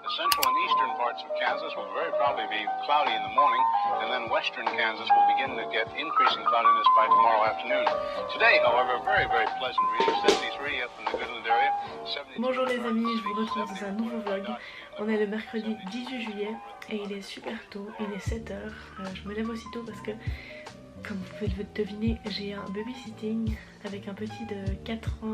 The central and eastern parts of Kansas will very probably be cloudy in the morning, and then western Kansas will begin to get increasing cloudiness by tomorrow afternoon. Today, however, very pleasant reading, 73 up in the Goodland area. 73. Bonjour les amis, je vous retrouve dans un nouveau vlog. On est le mercredi 18 juillet et il est super tôt, il est 7h. Je me lève aussitôt parce que, comme vous pouvez le deviner, j'ai un babysitting avec un petit de 4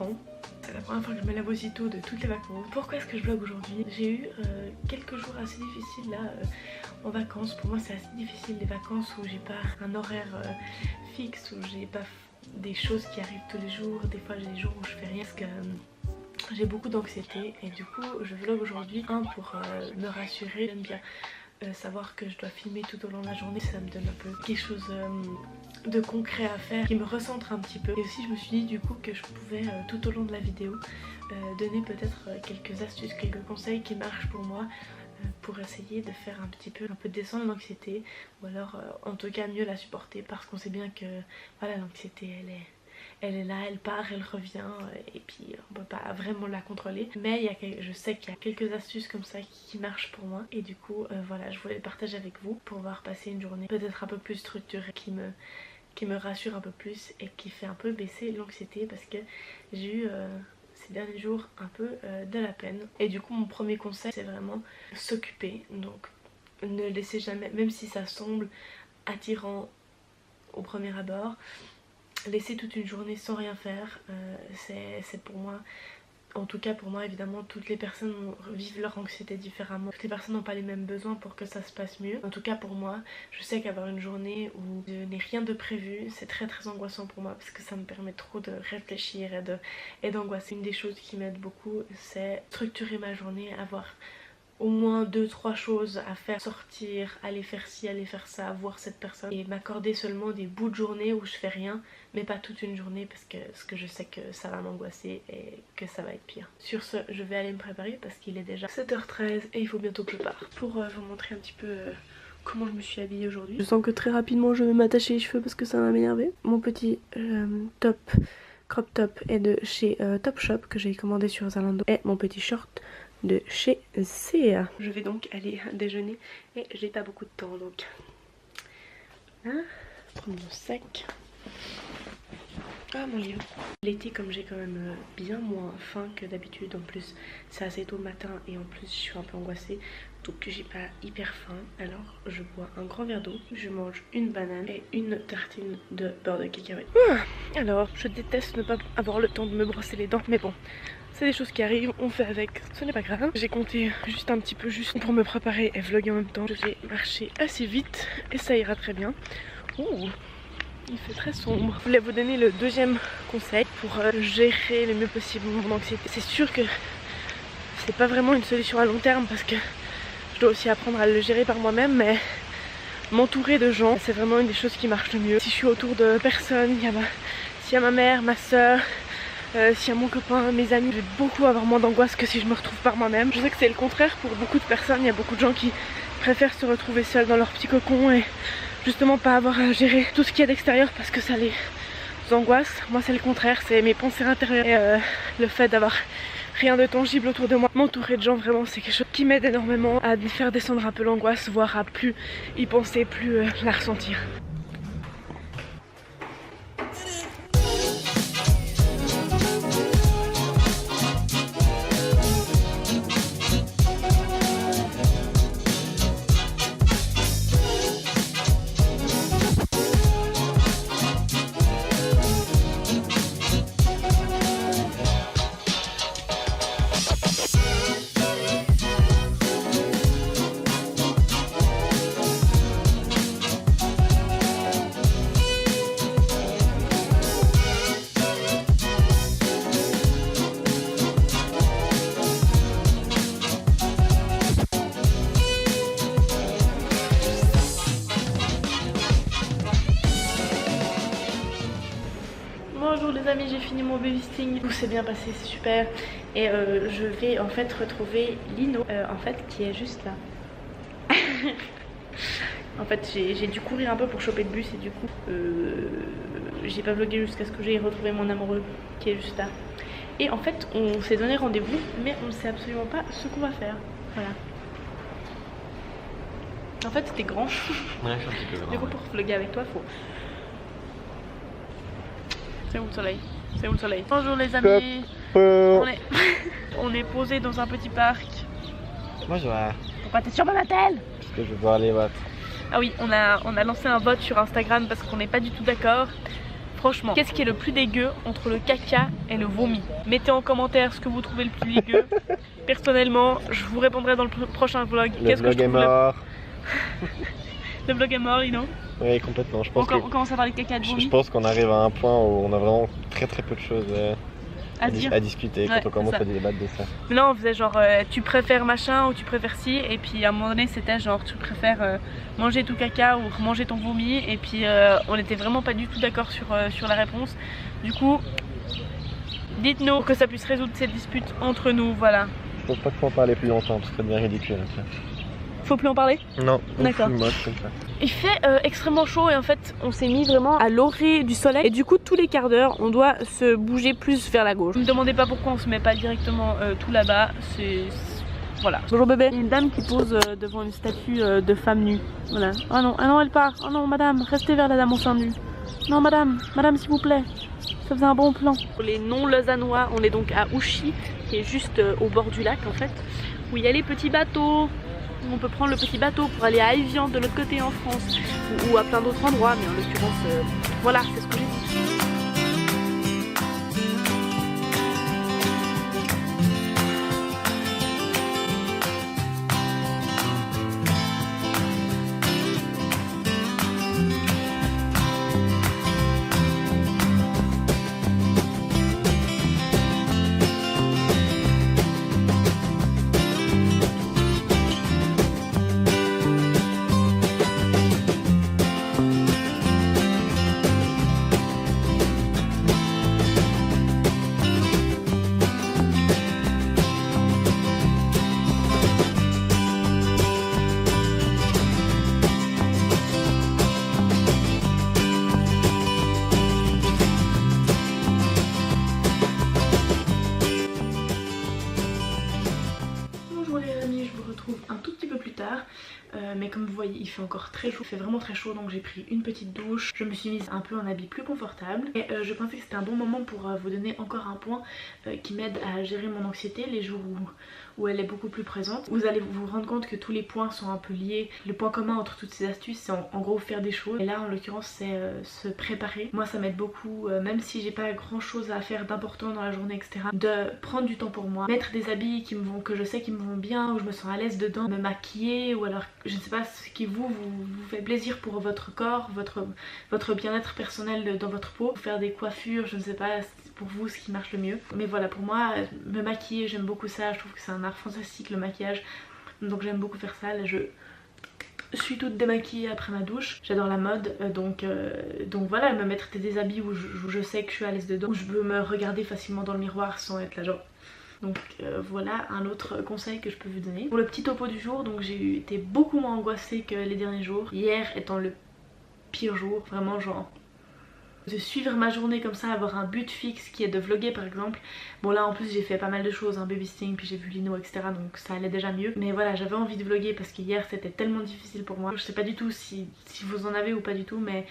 ans. C'est la première fois que je me lève aussitôt de toutes les vacances. Pourquoi est-ce que je vlog aujourd'hui? J'ai eu quelques jours assez difficiles là en vacances. Pour moi c'est assez difficile les vacances où j'ai pas un horaire fixe, où j'ai pas des choses qui arrivent tous les jours. Des fois j'ai des jours où je fais rien parce que j'ai beaucoup d'anxiété et du coup je vlog aujourd'hui. Pour me rassurer, j'aime bien savoir que je dois filmer tout au long de la journée. Ça me donne un peu quelque chose de concret à faire qui me recentre un petit peu. Et aussi je me suis dit du coup que je pouvais tout au long de la vidéo donner peut-être quelques astuces, quelques conseils qui marchent pour moi pour essayer de faire un peu descendre l'anxiété, ou alors en tout cas mieux la supporter, parce qu'on sait bien que voilà, l'anxiété elle est là, elle part, elle revient et puis on peut pas vraiment la contrôler. Mais je sais qu'il y a quelques astuces comme ça qui marchent pour moi et du coup voilà, je voulais le partager avec vous pour pouvoir passer une journée peut-être un peu plus structurée, qui me rassure un peu plus et qui fait un peu baisser l'anxiété, parce que j'ai eu ces derniers jours un peu de la peine. Et du coup mon premier conseil c'est vraiment s'occuper, donc ne laissez jamais, même si ça semble attirant au premier abord, laisser toute une journée sans rien faire, c'est pour moi, en tout cas pour moi évidemment, toutes les personnes vivent leur anxiété différemment, toutes les personnes n'ont pas les mêmes besoins pour que ça se passe mieux. En tout cas pour moi, je sais qu'avoir une journée où je n'ai rien de prévu, c'est très angoissant pour moi, parce que ça me permet trop de réfléchir et d'angoisser. Une des choses qui m'aide beaucoup, c'est structurer ma journée, avoir au moins 2-3 choses à faire, sortir, aller faire ci, aller faire ça, voir cette personne, et m'accorder seulement des bouts de journée où je fais rien, mais pas toute une journée, parce que je sais que ça va m'angoisser et que ça va être pire. Sur ce, je vais aller me préparer parce qu'il est déjà 7h13 et il faut bientôt que je parte. Pour vous montrer un petit peu comment je me suis habillée aujourd'hui. Je sens que très rapidement je vais m'attacher les cheveux parce que ça va m'énerver. Mon petit crop top est de chez Topshop que j'ai commandé sur Zalando, et mon petit short de chez CA. Je vais donc aller déjeuner et j'ai pas beaucoup de temps, donc prendre mon sac. Ah, mon livre. L'été, comme j'ai quand même bien moins faim que d'habitude, en plus c'est assez tôt le matin et en plus je suis un peu angoissée, donc j'ai pas hyper faim, alors je bois un grand verre d'eau, je mange une banane et une tartine de beurre de cacahuète. Alors je déteste ne pas avoir le temps de me brosser les dents, mais bon, c'est des choses qui arrivent, on fait avec, ce n'est pas grave. J'ai compté juste un petit peu juste pour me préparer et vlogger en même temps. Je vais marcher assez vite et ça ira très bien. Ouh, il fait très sombre. Je voulais vous donner le deuxième conseil pour gérer le mieux possible mon anxiété. C'est sûr que c'est pas vraiment une solution à long terme parce que je dois aussi apprendre à le gérer par moi-même, mais m'entourer de gens, c'est vraiment une des choses qui marche le mieux. Si je suis autour de personnes, s'il y a ma mère, ma soeur, s'il y a mon copain, mes amis, je vais beaucoup avoir moins d'angoisse que si je me retrouve par moi-même. Je sais que c'est le contraire pour beaucoup de personnes, il y a beaucoup de gens qui préfèrent se retrouver seuls dans leur petit cocon et justement pas avoir à gérer tout ce qu'il y a d'extérieur parce que ça les angoisse. Moi c'est le contraire, c'est mes pensées intérieures et le fait d'avoir rien de tangible autour de moi. M'entourer de gens, vraiment c'est quelque chose qui m'aide énormément à faire descendre un peu l'angoisse, voire à plus y penser, plus la ressentir. Bonjour les amis, j'ai fini mon babysitting, tout s'est bien passé, c'est super. Et je vais en fait retrouver Lino, en fait qui est juste là. En fait j'ai dû courir un peu pour choper le bus et du coup j'ai pas vlogué jusqu'à ce que j'ai retrouvé mon amoureux qui est juste là. Et en fait on s'est donné rendez-vous mais on ne sait absolument pas ce qu'on va faire. Voilà. En fait c'était grand. Ouais, je suis un petit peu grand. Du coup pour vlogger avec toi faut... C'est où le soleil? C'est où le soleil? Bonjour les amis. On est posé dans un petit parc. Bonjour. Pourquoi t'es sur ma attelle? Parce que je veux voir les votes. Ah oui, on a lancé un vote sur Instagram parce qu'on n'est pas du tout d'accord. Franchement, qu'est-ce qui est le plus dégueu entre le caca et le vomi? Mettez en commentaire ce que vous trouvez le plus dégueu. Personnellement, je vous répondrai dans le prochain vlog. Le vlog est mort. Le vlog est mort, Lino? Oui, complètement. Je pense on commence à parler de caca et de vomi. Je pense qu'on arrive à un point où on a vraiment très peu de choses à discuter ouais, quand on commence à débattre de ça. Mais là on faisait genre tu préfères machin ou tu préfères ci, et puis à un moment donné c'était genre tu préfères manger tout caca ou manger ton vomi, et puis on était vraiment pas du tout d'accord sur la réponse. Du coup dites-nous que ça puisse résoudre cette dispute entre nous, voilà. Je pense pas qu'il faut en parler plus longtemps parce que ça devient ridicule après. Faut plus en parler? Non, d'accord. Mode comme ça. Il fait extrêmement chaud et en fait on s'est mis vraiment à l'orée du soleil, et du coup tous les quarts d'heure on doit se bouger plus vers la gauche. Ne me demandez pas pourquoi on se met pas directement tout là-bas, c'est... Voilà. Bonjour bébé. Il y a une dame qui pose devant une statue de femme nue. Voilà. Ah non elle part. Oh non madame, restez vers la dame en seins nus. Non madame s'il vous plaît. Ça faisait un bon plan. Pour les non-lausannois, on est donc à Ouchy, qui est juste au bord du lac en fait, où il y a les petits bateaux. On peut prendre le petit bateau pour aller à Évian de l'autre côté en France, ou à plein d'autres endroits, mais en l'occurrence, voilà, c'est ce que j'ai dit. Mais comme vous voyez il fait encore très chaud, il fait vraiment très chaud, donc j'ai pris une petite douche, je me suis mise un peu en habit plus confortable et je pensais que c'était un bon moment pour vous donner encore un point qui m'aide à gérer mon anxiété les jours où elle est beaucoup plus présente. Vous allez vous rendre compte que tous les points sont un peu liés. Le point commun entre toutes ces astuces c'est en gros faire des choses, et là en l'occurrence c'est se préparer. Moi ça m'aide beaucoup, même si j'ai pas grand chose à faire d'important dans la journée etc, de prendre du temps pour moi, mettre des habits que je sais qui me vont bien, où je me sens à l'aise dedans, me maquiller, ou alors je ne sais pas ce qui vous fait plaisir pour votre corps, votre bien-être personnel dans votre peau, faire des coiffures, je ne sais pas pour vous ce qui marche le mieux. Mais voilà, pour moi me maquiller j'aime beaucoup ça, je trouve que c'est un art fantastique le maquillage, donc j'aime beaucoup faire ça. Là je suis toute démaquillée après ma douche, j'adore la mode, donc voilà, me mettre des habits où je sais que je suis à l'aise dedans, où je peux me regarder facilement dans le miroir sans être là genre... Donc voilà un autre conseil que je peux vous donner. Pour le petit topo du jour, donc j'ai été beaucoup moins angoissée que les derniers jours. Hier étant le pire jour, vraiment genre... de suivre ma journée comme ça, avoir un but fixe qui est de vlogger par exemple. Bon là en plus j'ai fait pas mal de choses, un babysitting, puis j'ai vu Lino etc, donc ça allait déjà mieux. Mais voilà, j'avais envie de vlogger parce qu'hier c'était tellement difficile pour moi. Je sais pas du tout si vous en avez ou pas du tout, mais...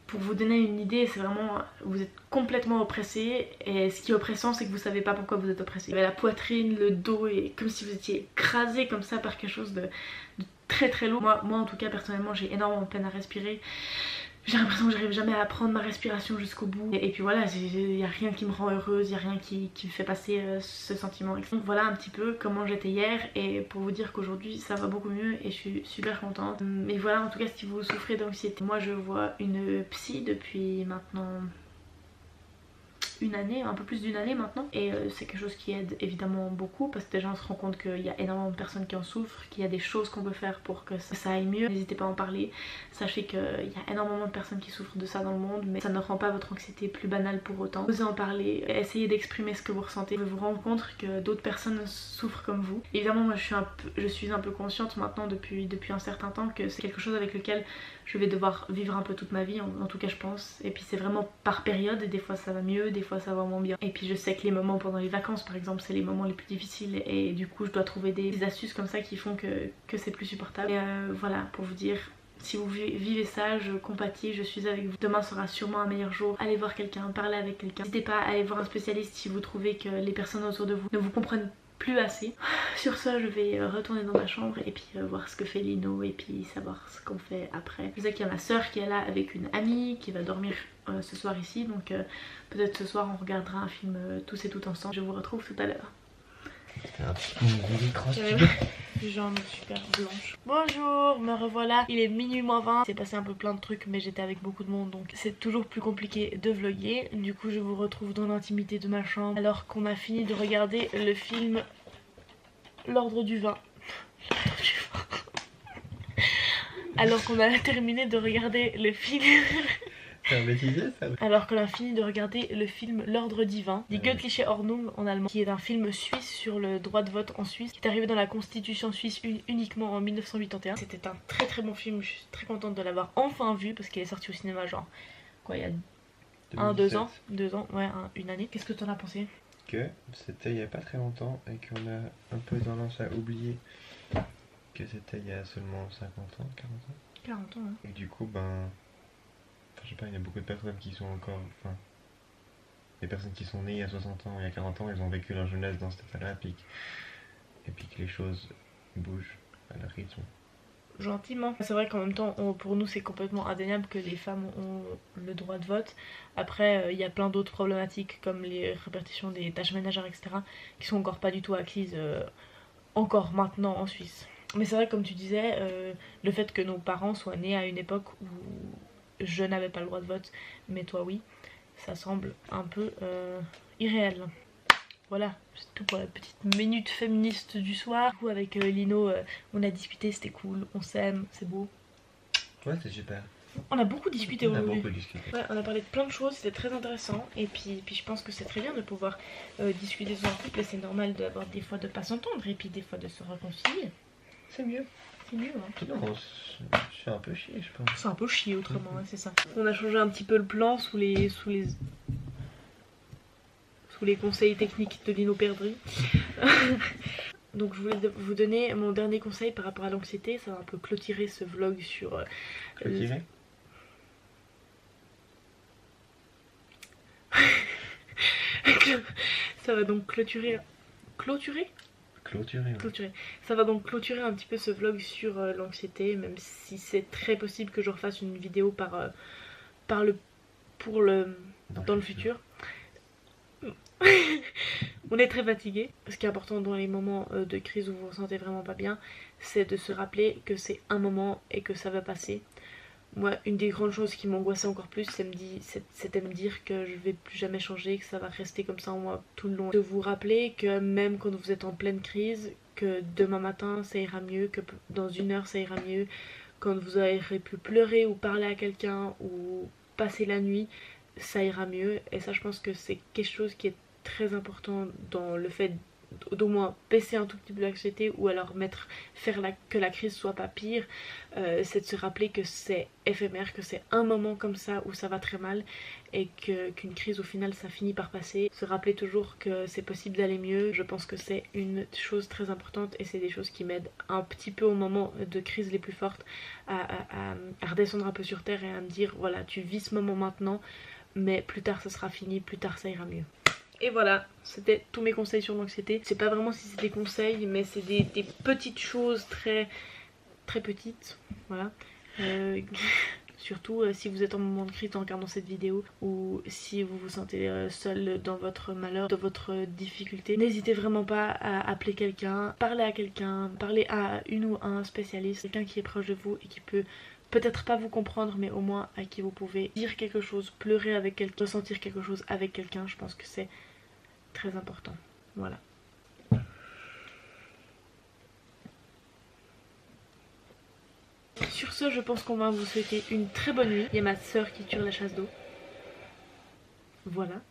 pour vous donner une idée, c'est vraiment, vous êtes complètement oppressé, et ce qui est oppressant c'est que vous savez pas pourquoi vous êtes oppressé. Vous avez la poitrine, le dos, et comme si vous étiez écrasé comme ça par quelque chose de très lourd. Moi en tout cas personnellement j'ai énormément de peine à respirer. J'ai l'impression que j'arrive jamais à prendre ma respiration jusqu'au bout. Et puis voilà, il n'y a rien qui me rend heureuse, il n'y a rien qui me fait passer ce sentiment. Donc voilà un petit peu comment j'étais hier, et pour vous dire qu'aujourd'hui ça va beaucoup mieux et je suis super contente. Mais voilà, en tout cas si vous souffrez d'anxiété, moi je vois une psy depuis maintenant... une année, un peu plus d'une année maintenant, et c'est quelque chose qui aide évidemment beaucoup parce que déjà on se rend compte qu'il y a énormément de personnes qui en souffrent, qu'il y a des choses qu'on peut faire pour que ça aille mieux. N'hésitez pas à en parler, sachez qu'il y a énormément de personnes qui souffrent de ça dans le monde, mais ça ne rend pas votre anxiété plus banale pour autant. Osez en parler, essayez d'exprimer ce que vous ressentez, vous vous rendre compte que d'autres personnes souffrent comme vous. Évidemment moi je suis un peu consciente maintenant depuis un certain temps que c'est quelque chose avec lequel je vais devoir vivre un peu toute ma vie, en tout cas je pense, et puis c'est vraiment par période, et des fois ça va mieux, des fois ça va moins bien. Et puis je sais que les moments pendant les vacances par exemple c'est les moments les plus difficiles et du coup je dois trouver des astuces comme ça qui font que c'est plus supportable. Et voilà, pour vous dire, si vous vivez ça, je compatis, je suis avec vous. Demain sera sûrement un meilleur jour. Allez voir quelqu'un, parlez avec quelqu'un. N'hésitez pas à aller voir un spécialiste si vous trouvez que les personnes autour de vous ne vous comprennent plus assez. Sur ça, je vais retourner dans ma chambre et puis voir ce que fait Lino et puis savoir ce qu'on fait après. Je sais qu'il y a ma soeur qui est là avec une amie qui va dormir ce soir ici, donc peut-être ce soir on regardera un film tous et toutes ensemble. Je vous retrouve tout à l'heure. Jambes super blanches. Bonjour, me revoilà. Il est minuit moins 20. C'est passé un peu plein de trucs mais j'étais avec beaucoup de monde donc c'est toujours plus compliqué de vlogger. Du coup je vous retrouve dans l'intimité de ma chambre alors qu'on a fini de regarder le film L'Ordre du Vin. Alors qu'on a terminé de regarder le film... Alors qu'on a fini de regarder le film L'Ordre divin, Die Göttliche Ordnung en allemand, qui est un film suisse sur le droit de vote en Suisse, qui est arrivé dans la constitution suisse uniquement en 1981. C'était un très bon film, je suis très contente de l'avoir enfin vu parce qu'il est sorti au cinéma genre, quoi, il y a 2 ans, ouais, une année. Qu'est-ce que t'en as pensé? Que c'était il y a pas très longtemps et qu'on a un peu tendance à oublier que c'était il y a seulement 50 ans, 40 ans. 40 ans, hein. Et du coup, ben... Enfin, je sais pas, il y a beaucoup de personnes qui sont encore... Enfin... Les personnes qui sont nées il y a 60 ans, il y a 40 ans, elles ont vécu leur jeunesse dans cet état-là, et puis que les choses bougent à leur rythme. Gentiment. C'est vrai qu'en même temps, pour nous c'est complètement indéniable que les femmes ont le droit de vote. Après, il y a plein d'autres problématiques comme les répartitions des tâches ménagères, etc. qui sont encore pas du tout acquises encore maintenant en Suisse. Mais c'est vrai, comme tu disais, le fait que nos parents soient nés à une époque où je n'avais pas le droit de vote, mais toi oui, ça semble un peu irréel. Voilà, c'est tout pour la petite minute féministe du soir. Du coup, avec Lino, on a discuté, c'était cool, on s'aime, c'est beau. Ouais, c'est super. On a beaucoup discuté aujourd'hui. On a beaucoup discuté. Ouais, on a parlé de plein de choses, c'était très intéressant. Et puis je pense que c'est très bien de pouvoir discuter sur un couple. Et c'est normal d'avoir des fois de pas s'entendre et puis des fois de se réconcilier. C'est mieux. C'est mieux, hein. Non, je suis un peu chier, je pense. C'est un peu chier autrement, ouais, c'est ça. On a changé un petit peu le plan sous les conseils techniques de Lino Perdry. Donc je voulais vous donner mon dernier conseil par rapport à l'anxiété. Ça va un peu clôturer ce vlog sur... Clôturer Ça va donc clôturer... Clôturer. Ça va donc clôturer un petit peu ce vlog sur l'anxiété, même si c'est très possible que je refasse une vidéo dans le futur. On est très fatigué. Ce qui est important dans les moments de crise où vous vous sentez vraiment pas bien, c'est de se rappeler que c'est un moment et que ça va passer. Moi, une des grandes choses qui m'angoissait encore plus, c'était me dire que je vais plus jamais changer, que ça va rester comme ça en moi tout le long. De vous rappeler que même quand vous êtes en pleine crise, que demain matin ça ira mieux, que dans 1 heure ça ira mieux, quand vous aurez pu pleurer ou parler à quelqu'un ou passer la nuit, ça ira mieux. Et ça, je pense que c'est quelque chose qui est très important dans le fait d'au moins baisser un tout petit peu l'anxiété ou alors faire que la crise soit pas pire. C'est de se rappeler que c'est éphémère, que c'est un moment comme ça où ça va très mal et qu'une crise au final ça finit par passer. Se rappeler toujours que c'est possible d'aller mieux, je pense que c'est une chose très importante et c'est des choses qui m'aident un petit peu au moment de crise les plus fortes à redescendre un peu sur terre et à me dire voilà, tu vis ce moment maintenant mais plus tard ça sera fini, plus tard ça ira mieux. Et voilà, c'était tous mes conseils sur l'anxiété. Je sais pas vraiment si c'est des conseils, mais c'est des petites choses très petites. Voilà. Surtout si vous êtes en moment de crise en regardant cette vidéo, ou si vous vous sentez seul dans votre malheur, dans votre difficulté, n'hésitez vraiment pas à appeler quelqu'un, parler à quelqu'un, parler à une ou un spécialiste, quelqu'un qui est proche de vous et qui peut peut-être pas vous comprendre, mais au moins à qui vous pouvez dire quelque chose, pleurer avec quelqu'un, ressentir quelque chose avec quelqu'un. Je pense que c'est très important. Voilà. Sur ce, je pense qu'on va vous souhaiter une très bonne nuit. Il y a ma soeur qui tire la chasse d'eau. Voilà.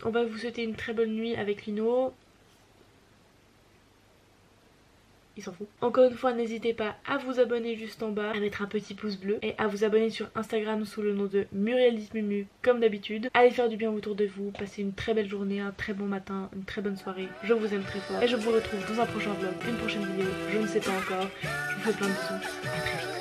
On va vous souhaiter une très bonne nuit avec Lino. il s'en fout. Encore une fois, n'hésitez pas à vous abonner juste en bas, à mettre un petit pouce bleu et à vous abonner sur Instagram sous le nom de Muriel10Mumu comme d'habitude. Allez faire du bien autour de vous, passez une très belle journée, un très bon matin, une très bonne soirée. Je vous aime très fort et je vous retrouve dans un prochain vlog, une prochaine vidéo, je ne sais pas encore. Je vous fais plein de bisous, à très vite.